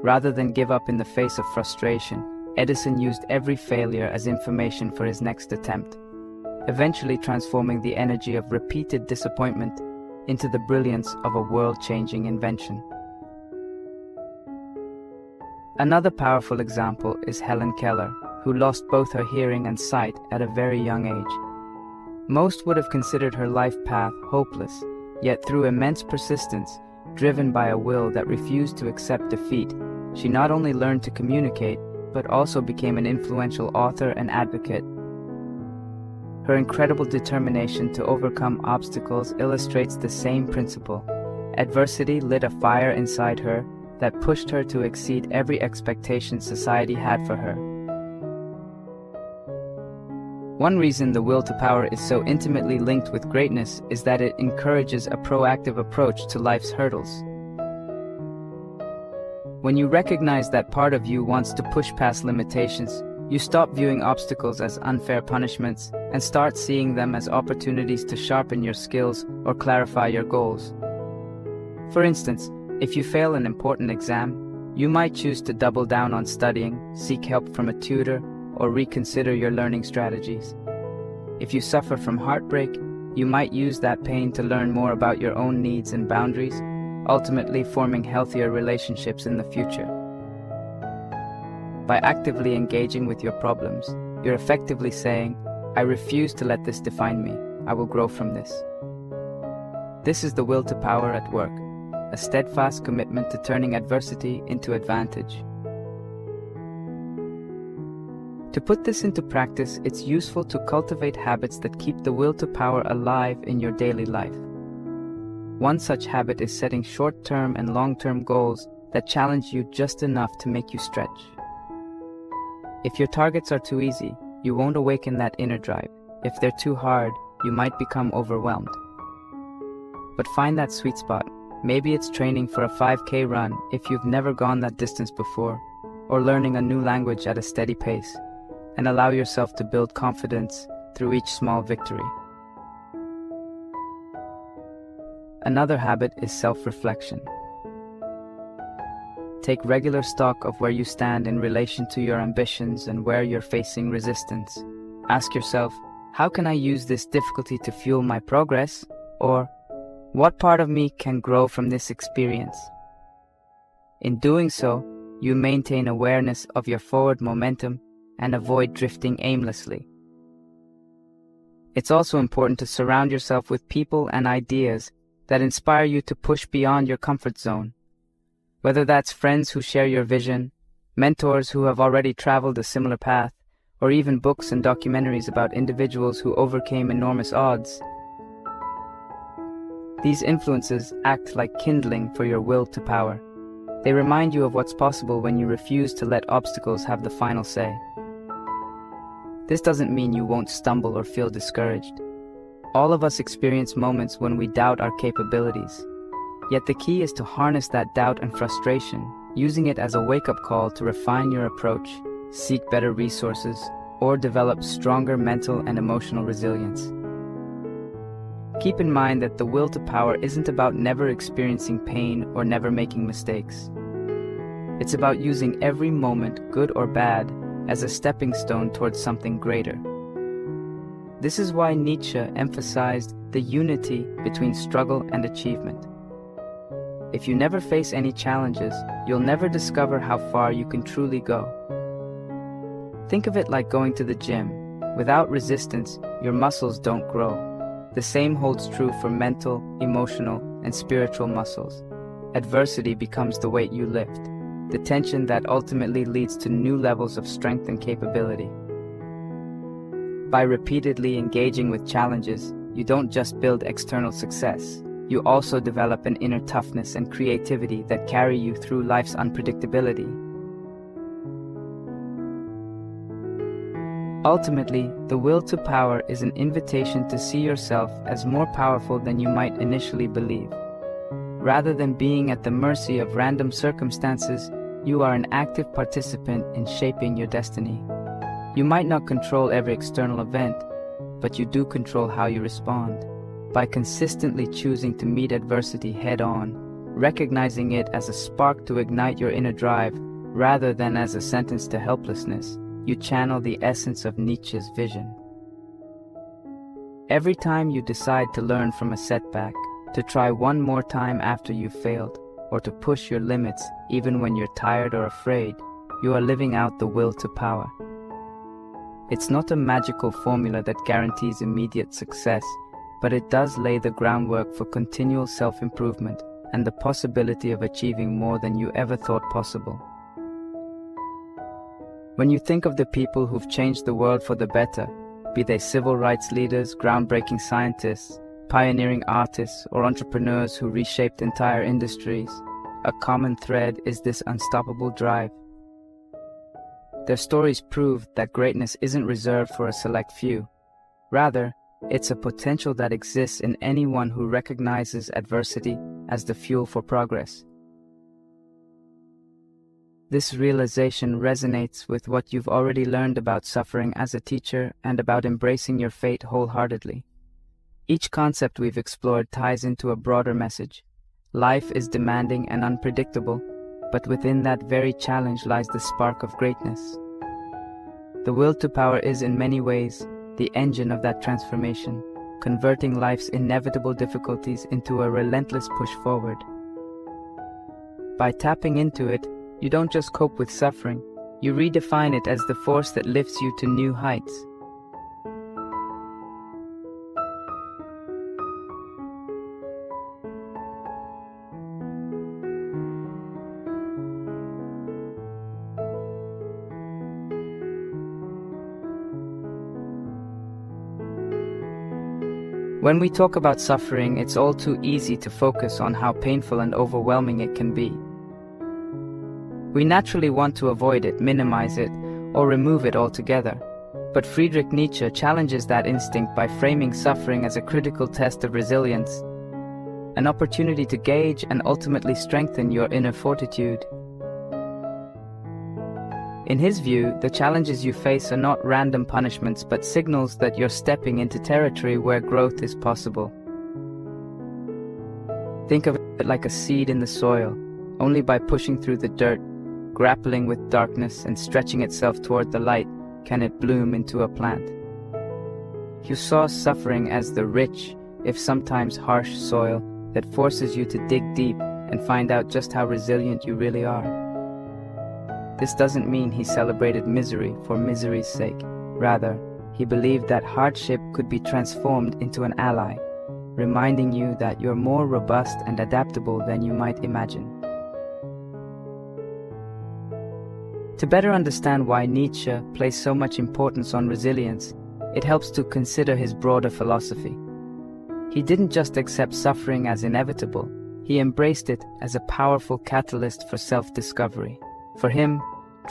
Rather than give up in the face of frustration, Edison used every failure as information for his next attempt, eventually transforming the energy of repeated disappointment into the brilliance of a world-changing invention. Another powerful example is Helen Keller, who lost both her hearing and sight at a very young age. Most would have considered her life path hopeless, yet through immense persistence, driven by a will that refused to accept defeat, she not only learned to communicate, but also became an influential author and advocate. Her incredible determination to overcome obstacles illustrates the same principle. Adversity lit a fire inside her that pushed her to exceed every expectation society had for her. One reason the will to power is so intimately linked with greatness is that it encourages a proactive approach to life's hurdles. When you recognize that part of you wants to push past limitations, you stop viewing obstacles as unfair punishments and start seeing them as opportunities to sharpen your skills or clarify your goals. For instance, if you fail an important exam, you might choose to double down on studying, seek help from a tutor, or reconsider your learning strategies. If you suffer from heartbreak, you might use that pain to learn more about your own needs and boundaries, ultimately forming healthier relationships in the future. By actively engaging with your problems, you're effectively saying, I refuse to let this define me. I will grow from this. This is the will to power at work, a steadfast commitment to turning adversity into advantage. To put this into practice, it's useful to cultivate habits that keep the will to power alive in your daily life. One such habit is setting short-term and long-term goals that challenge you just enough to make you stretch. If your targets are too easy, you won't awaken that inner drive. If they're too hard, you might become overwhelmed. But find that sweet spot. Maybe it's training for a 5K run if you've never gone that distance before, or learning a new language at a steady pace, and allow yourself to build confidence through each small victory. Another habit is self-reflection. Take regular stock of where you stand in relation to your ambitions and where you're facing resistance. Ask yourself, how can I use this difficulty to fuel my progress? Or, what part of me can grow from this experience? In doing so, you maintain awareness of your forward momentum and avoid drifting aimlessly. It's also important to surround yourself with people and ideas that inspire you to push beyond your comfort zone. Whether that's friends who share your vision, mentors who have already traveled a similar path, or even books and documentaries about individuals who overcame enormous odds. These influences act like kindling for your will to power. They remind you of what's possible when you refuse to let obstacles have the final say. This doesn't mean you won't stumble or feel discouraged. All of us experience moments when we doubt our capabilities. Yet the key is to harness that doubt and frustration, using it as a wake-up call to refine your approach, seek better resources, or develop stronger mental and emotional resilience. Keep in mind that the will to power isn't about never experiencing pain or never making mistakes. It's about using every moment, good or bad, as a stepping stone towards something greater. This is why Nietzsche emphasized the unity between struggle and achievement. If you never face any challenges, you'll never discover how far you can truly go. Think of it like going to the gym. Without resistance, your muscles don't grow. The same holds true for mental, emotional, and spiritual muscles. Adversity becomes the weight you lift, the tension that ultimately leads to new levels of strength and capability. By repeatedly engaging with challenges, you don't just build external success, you also develop an inner toughness and creativity that carry you through life's unpredictability. Ultimately, the will to power is an invitation to see yourself as more powerful than you might initially believe. Rather than being at the mercy of random circumstances, you are an active participant in shaping your destiny. You might not control every external event, but you do control how you respond. By consistently choosing to meet adversity head-on, recognizing it as a spark to ignite your inner drive, rather than as a sentence to helplessness, you channel the essence of Nietzsche's vision. Every time you decide to learn from a setback, to try one more time after you've failed, or to push your limits even when you're tired or afraid, you are living out the will to power. It's not a magical formula that guarantees immediate success, but it does lay the groundwork for continual self-improvement and the possibility of achieving more than you ever thought possible. When you think of the people who've changed the world for the better, be they civil rights leaders, groundbreaking scientists, pioneering artists, or entrepreneurs who reshaped entire industries, a common thread is this unstoppable drive. Their stories prove that greatness isn't reserved for a select few. Rather, it's a potential that exists in anyone who recognizes adversity as the fuel for progress. This realization resonates with what you've already learned about suffering as a teacher and about embracing your fate wholeheartedly. Each concept we've explored ties into a broader message. Life is demanding and unpredictable, but within that very challenge lies the spark of greatness. The will to power is in many ways the engine of that transformation, converting life's inevitable difficulties into a relentless push forward. By tapping into it, you don't just cope with suffering, you redefine it as the force that lifts you to new heights. When we talk about suffering, it's all too easy to focus on how painful and overwhelming it can be. We naturally want to avoid it, minimize it, or remove it altogether. But Friedrich Nietzsche challenges that instinct by framing suffering as a critical test of resilience, an opportunity to gauge and ultimately strengthen your inner fortitude. In his view, the challenges you face are not random punishments but signals that you're stepping into territory where growth is possible. Think of it like a seed in the soil. Only by pushing through the dirt, grappling with darkness, and stretching itself toward the light can it bloom into a plant. You saw suffering as the rich, if sometimes harsh soil that forces you to dig deep and find out just how resilient you really are. This doesn't mean he celebrated misery for misery's sake. Rather, he believed that hardship could be transformed into an ally, reminding you that you're more robust and adaptable than you might imagine. To better understand why Nietzsche placed so much importance on resilience, it helps to consider his broader philosophy. He didn't just accept suffering as inevitable, he embraced it as a powerful catalyst for self-discovery. For him,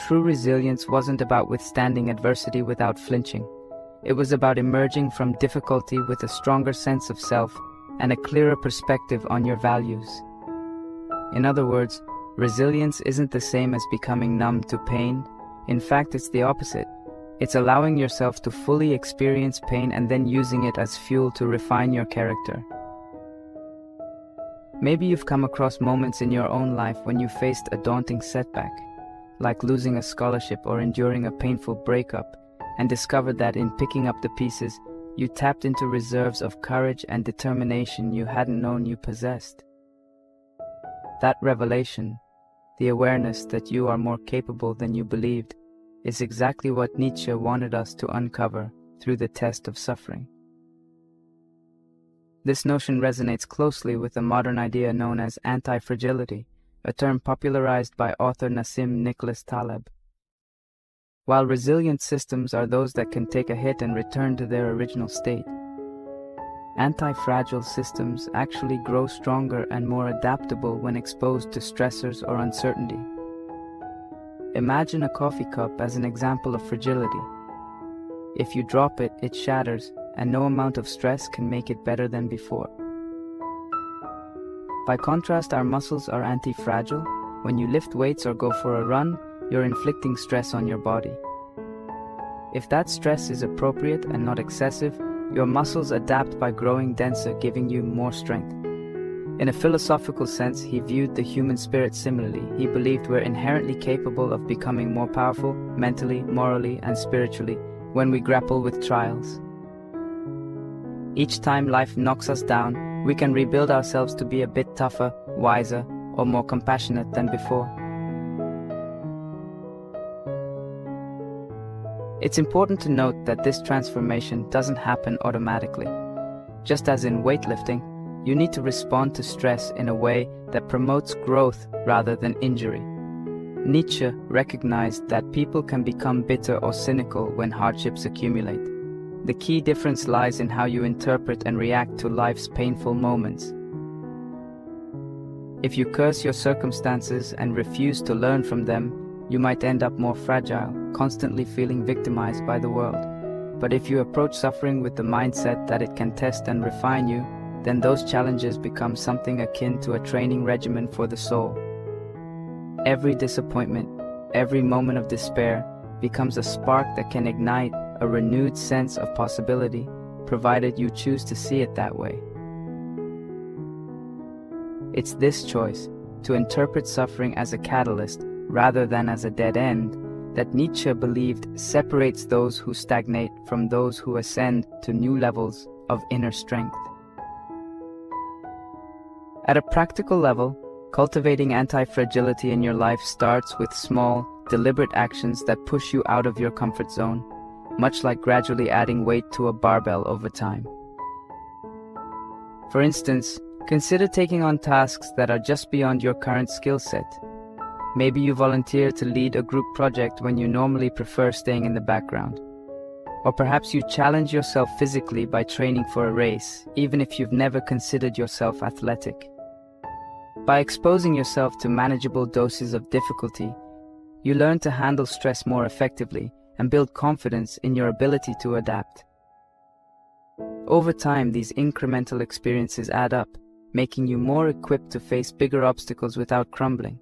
true resilience wasn't about withstanding adversity without flinching. It was about emerging from difficulty with a stronger sense of self and a clearer perspective on your values. In other words, resilience isn't the same as becoming numb to pain. In fact, it's the opposite. It's allowing yourself to fully experience pain and then using it as fuel to refine your character. Maybe you've come across moments in your own life when you faced a daunting setback, like losing a scholarship or enduring a painful breakup, and discovered that in picking up the pieces, you tapped into reserves of courage and determination you hadn't known you possessed. That revelation, the awareness that you are more capable than you believed, is exactly what Nietzsche wanted us to uncover through the test of suffering. This notion resonates closely with the modern idea known as anti-fragility, a term popularized by author Nassim Nicholas Taleb. While resilient systems are those that can take a hit and return to their original state, anti-fragile systems actually grow stronger and more adaptable when exposed to stressors or uncertainty. Imagine a coffee cup as an example of fragility. If you drop it, it shatters, and no amount of stress can make it better than before. By contrast, our muscles are anti-fragile. When you lift weights or go for a run, you're inflicting stress on your body. If that stress is appropriate and not excessive, your muscles adapt by growing denser, giving you more strength. In a philosophical sense, he viewed the human spirit similarly. He believed we're inherently capable of becoming more powerful, mentally, morally, and spiritually, when we grapple with trials. Each time life knocks us down, we can rebuild ourselves to be a bit tougher, wiser, or more compassionate than before. It's important to note that this transformation doesn't happen automatically. Just as in weightlifting, you need to respond to stress in a way that promotes growth rather than injury. Nietzsche recognized that people can become bitter or cynical when hardships accumulate. The key difference lies in how you interpret and react to life's painful moments. If you curse your circumstances and refuse to learn from them, you might end up more fragile, constantly feeling victimized by the world. But if you approach suffering with the mindset that it can test and refine you, then those challenges become something akin to a training regimen for the soul. Every disappointment, every moment of despair becomes a spark that can ignite a renewed sense of possibility, provided you choose to see it that way. It's this choice, to interpret suffering as a catalyst rather than as a dead end, that Nietzsche believed separates those who stagnate from those who ascend to new levels of inner strength. At a practical level, cultivating anti-fragility in your life starts with small, deliberate actions that push you out of your comfort zone, much like gradually adding weight to a barbell over time. For instance, consider taking on tasks that are just beyond your current skill set. Maybe you volunteer to lead a group project when you normally prefer staying in the background. Or perhaps you challenge yourself physically by training for a race, even if you've never considered yourself athletic. By exposing yourself to manageable doses of difficulty, you learn to handle stress more effectively and build confidence in your ability to adapt. Over time, these incremental experiences add up, making you more equipped to face bigger obstacles without crumbling.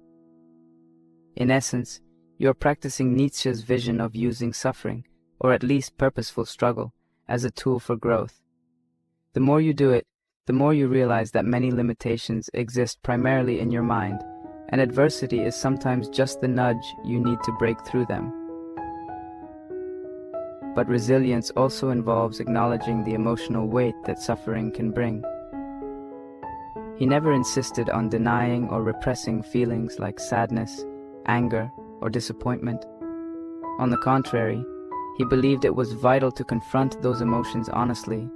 In essence, You're practicing Nietzsche's vision of using suffering, or at least purposeful struggle, as a tool for growth. The more you do it, the more you realize that many limitations exist primarily in your mind, and adversity is sometimes just the nudge you need to break through them. But resilience also involves acknowledging the emotional weight that suffering can bring. He never insisted on denying or repressing feelings like sadness, anger, or disappointment. On the contrary, he believed it was vital to confront those emotions honestly.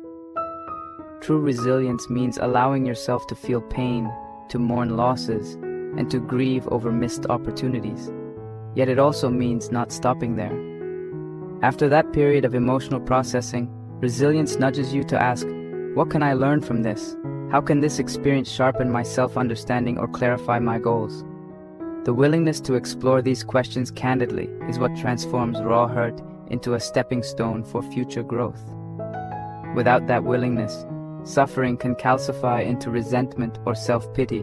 True resilience means allowing yourself to feel pain, to mourn losses, and to grieve over missed opportunities. Yet it also means not stopping there. After that period of emotional processing, resilience nudges you to ask, what can I learn from this? How can this experience sharpen my self-understanding or clarify my goals? The willingness to explore these questions candidly is what transforms raw hurt into a stepping stone for future growth. Without that willingness, suffering can calcify into resentment or self-pity,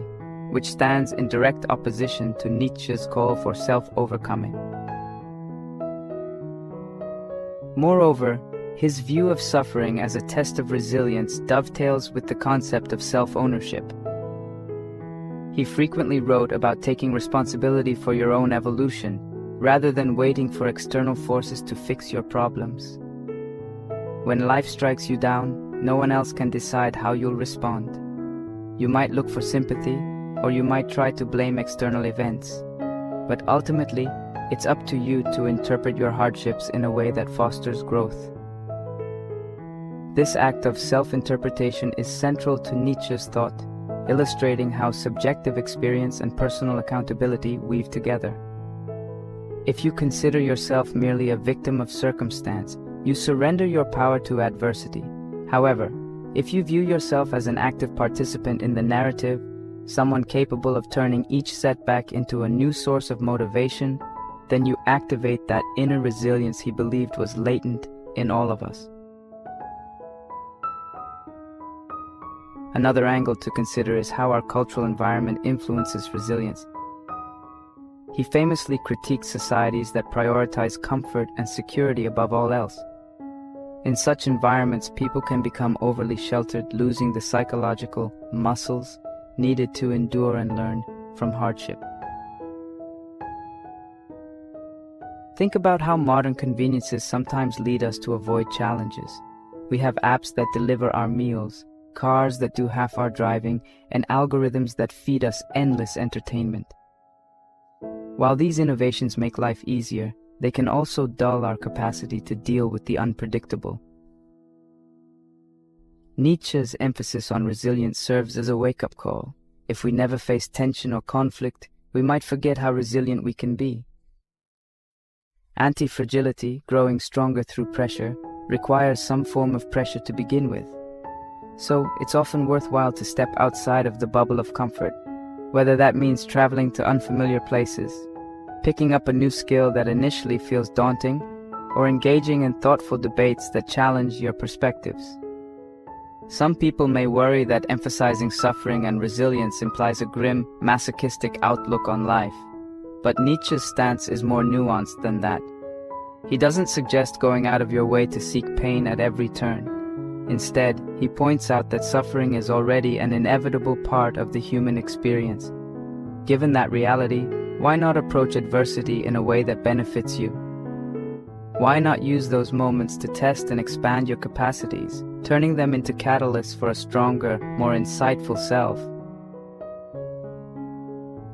which stands in direct opposition to Nietzsche's call for self-overcoming. Moreover, his view of suffering as a test of resilience dovetails with the concept of self-ownership. He frequently wrote about taking responsibility for your own evolution, rather than waiting for external forces to fix your problems. When life strikes you down, no one else can decide how you'll respond. You might look for sympathy, or you might try to blame external events. But ultimately, it's up to you to interpret your hardships in a way that fosters growth. This act of self-interpretation is central to Nietzsche's thought, illustrating how subjective experience and personal accountability weave together. If you consider yourself merely a victim of circumstance, you surrender your power to adversity. However, if you view yourself as an active participant in the narrative, someone capable of turning each setback into a new source of motivation, then you activate that inner resilience he believed was latent in all of us. Another angle to consider is how our cultural environment influences resilience. He famously critiqued societies that prioritize comfort and security above all else. In such environments, people can become overly sheltered, losing the psychological muscles needed to endure and learn from hardship. Think about how modern conveniences sometimes lead us to avoid challenges. We have apps that deliver our meals, cars that do half our driving, and algorithms that feed us endless entertainment. While these innovations make life easier, they can also dull our capacity to deal with the unpredictable. Nietzsche's emphasis on resilience serves as a wake-up call. If we never face tension or conflict, we might forget how resilient we can be. Anti-fragility, growing stronger through pressure, requires some form of pressure to begin with. So, it's often worthwhile to step outside of the bubble of comfort, whether that means traveling to unfamiliar places, picking up a new skill that initially feels daunting, or engaging in thoughtful debates that challenge your perspectives. Some people may worry that emphasizing suffering and resilience implies a grim, masochistic outlook on life, but Nietzsche's stance is more nuanced than that. He doesn't suggest going out of your way to seek pain at every turn. Instead, he points out that suffering is already an inevitable part of the human experience. Given that reality, why not approach adversity in a way that benefits you? Why not use those moments to test and expand your capacities, turning them into catalysts for a stronger, more insightful self?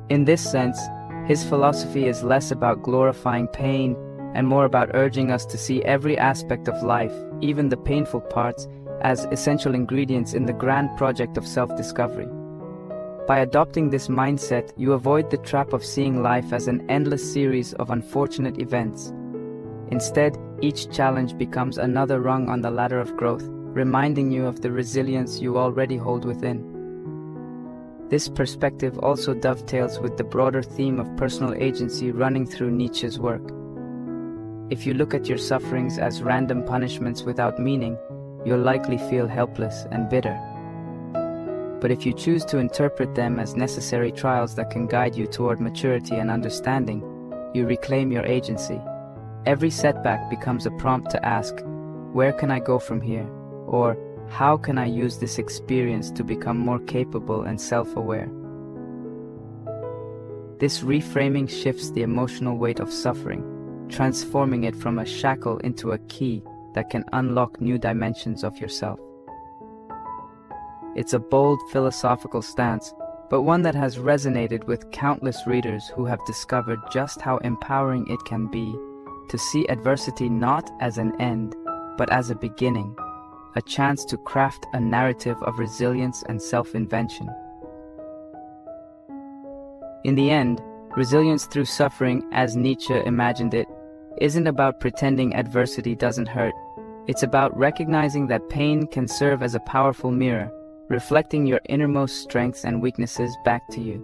In this sense, his philosophy is less about glorifying pain and more about urging us to see every aspect of life, even the painful parts, as essential ingredients in the grand project of self-discovery. By adopting this mindset, you avoid the trap of seeing life as an endless series of unfortunate events. Instead, each challenge becomes another rung on the ladder of growth, reminding you of the resilience you already hold within. This perspective also dovetails with the broader theme of personal agency running through Nietzsche's work. If you look at your sufferings as random punishments without meaning, you'll likely feel helpless and bitter. But if you choose to interpret them as necessary trials that can guide you toward maturity and understanding, you reclaim your agency. Every setback becomes a prompt to ask, where can I go from here? Or, how can I use this experience to become more capable and self-aware? This reframing shifts the emotional weight of suffering, transforming it from a shackle into a key that can unlock new dimensions of yourself. It's a bold philosophical stance, but one that has resonated with countless readers who have discovered just how empowering it can be to see adversity not as an end, but as a beginning, a chance to craft a narrative of resilience and self-invention. In the end, resilience through suffering, as Nietzsche imagined it, isn't about pretending adversity doesn't hurt. It's about recognizing that pain can serve as a powerful mirror, reflecting your innermost strengths and weaknesses back to you.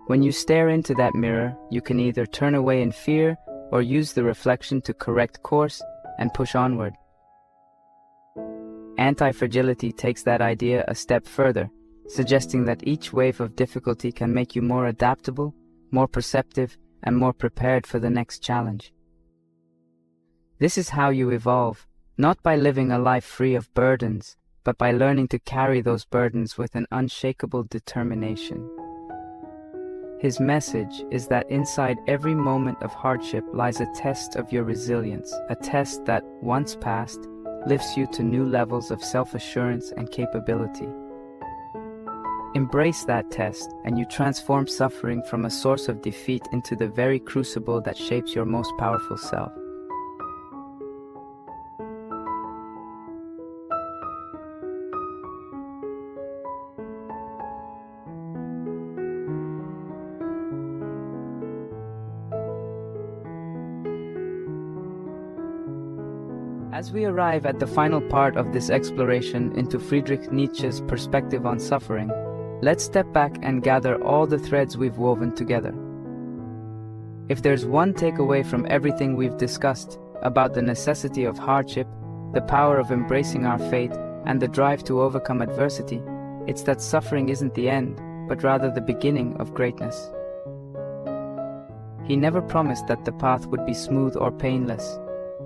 When you stare into that mirror, you can either turn away in fear or use the reflection to correct course and push onward. Anti-fragility takes that idea a step further, suggesting that each wave of difficulty can make you more adaptable, more perceptive, and more prepared for the next challenge. This is how you evolve, not by living a life free of burdens, but by learning to carry those burdens with an unshakable determination. His message is that inside every moment of hardship lies a test of your resilience, a test that, once passed, lifts you to new levels of self-assurance and capability. Embrace that test, and you transform suffering from a source of defeat into the very crucible that shapes your most powerful self. As we arrive at the final part of this exploration into Friedrich Nietzsche's perspective on suffering, let's step back and gather all the threads we've woven together. If there's one takeaway from everything we've discussed about the necessity of hardship, the power of embracing our fate, and the drive to overcome adversity, it's that suffering isn't the end, but rather the beginning of greatness. He never promised that the path would be smooth or painless.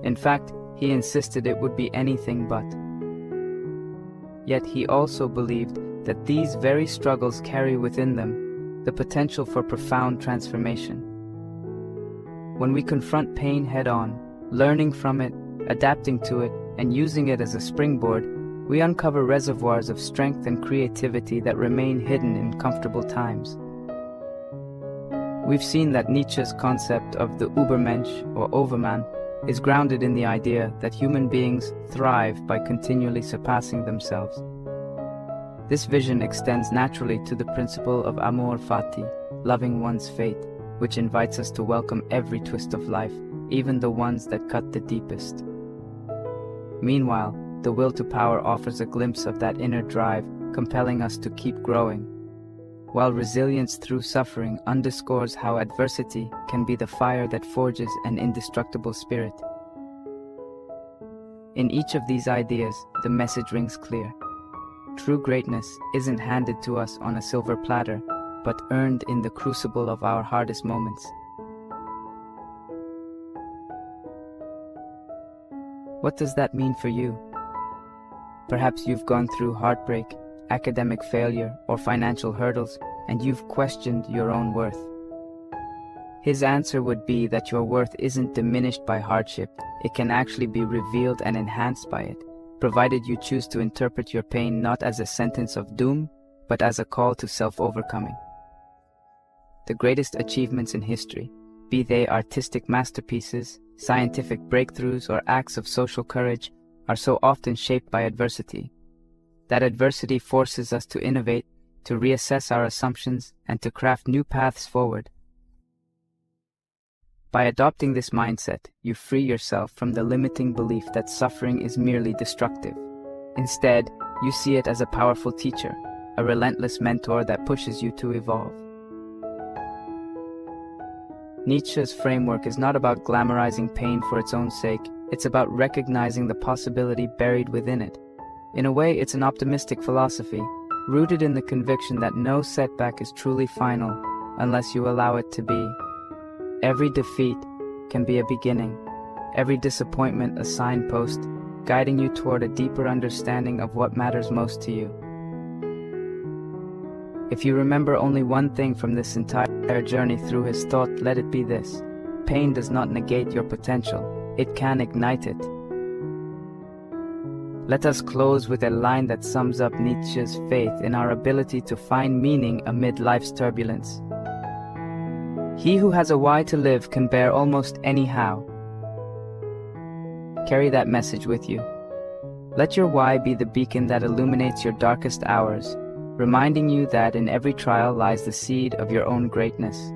In fact, he insisted it would be anything but. Yet he also believed that these very struggles carry within them the potential for profound transformation. When we confront pain head-on, learning from it, adapting to it, and using it as a springboard, we uncover reservoirs of strength and creativity that remain hidden in comfortable times. We've seen that Nietzsche's concept of the Übermensch, or Overman, is grounded in the idea that human beings thrive by continually surpassing themselves. This vision extends naturally to the principle of amor fati, loving one's fate, which invites us to welcome every twist of life, even the ones that cut the deepest. Meanwhile, the will to power offers a glimpse of that inner drive, compelling us to keep growing, while resilience through suffering underscores how adversity can be the fire that forges an indestructible spirit. In each of these ideas, the message rings clear. True greatness isn't handed to us on a silver platter, but earned in the crucible of our hardest moments. What does that mean for you? Perhaps you've gone through heartbreak, academic failure, or financial hurdles, and you've questioned your own worth. His answer would be that your worth isn't diminished by hardship. It can actually be revealed and enhanced by it, provided you choose to interpret your pain not as a sentence of doom, but as a call to self-overcoming. The greatest achievements in history, be they artistic masterpieces, scientific breakthroughs, or acts of social courage, are so often shaped by adversity. That adversity forces us to innovate, to reassess our assumptions, and to craft new paths forward. By adopting this mindset, you free yourself from the limiting belief that suffering is merely destructive. Instead, you see it as a powerful teacher, a relentless mentor that pushes you to evolve. Nietzsche's framework is not about glamorizing pain for its own sake. It's about recognizing the possibility buried within it. In a way, it's an optimistic philosophy, rooted in the conviction that no setback is truly final unless you allow it to be. Every defeat can be a beginning, every disappointment a signpost, guiding you toward a deeper understanding of what matters most to you. If you remember only one thing from this entire journey through his thought, let it be this: pain does not negate your potential, it can ignite it. Let us close with a line that sums up Nietzsche's faith in our ability to find meaning amid life's turbulence. He who has a why to live can bear almost any how. Carry that message with you. Let your why be the beacon that illuminates your darkest hours, reminding you that in every trial lies the seed of your own greatness.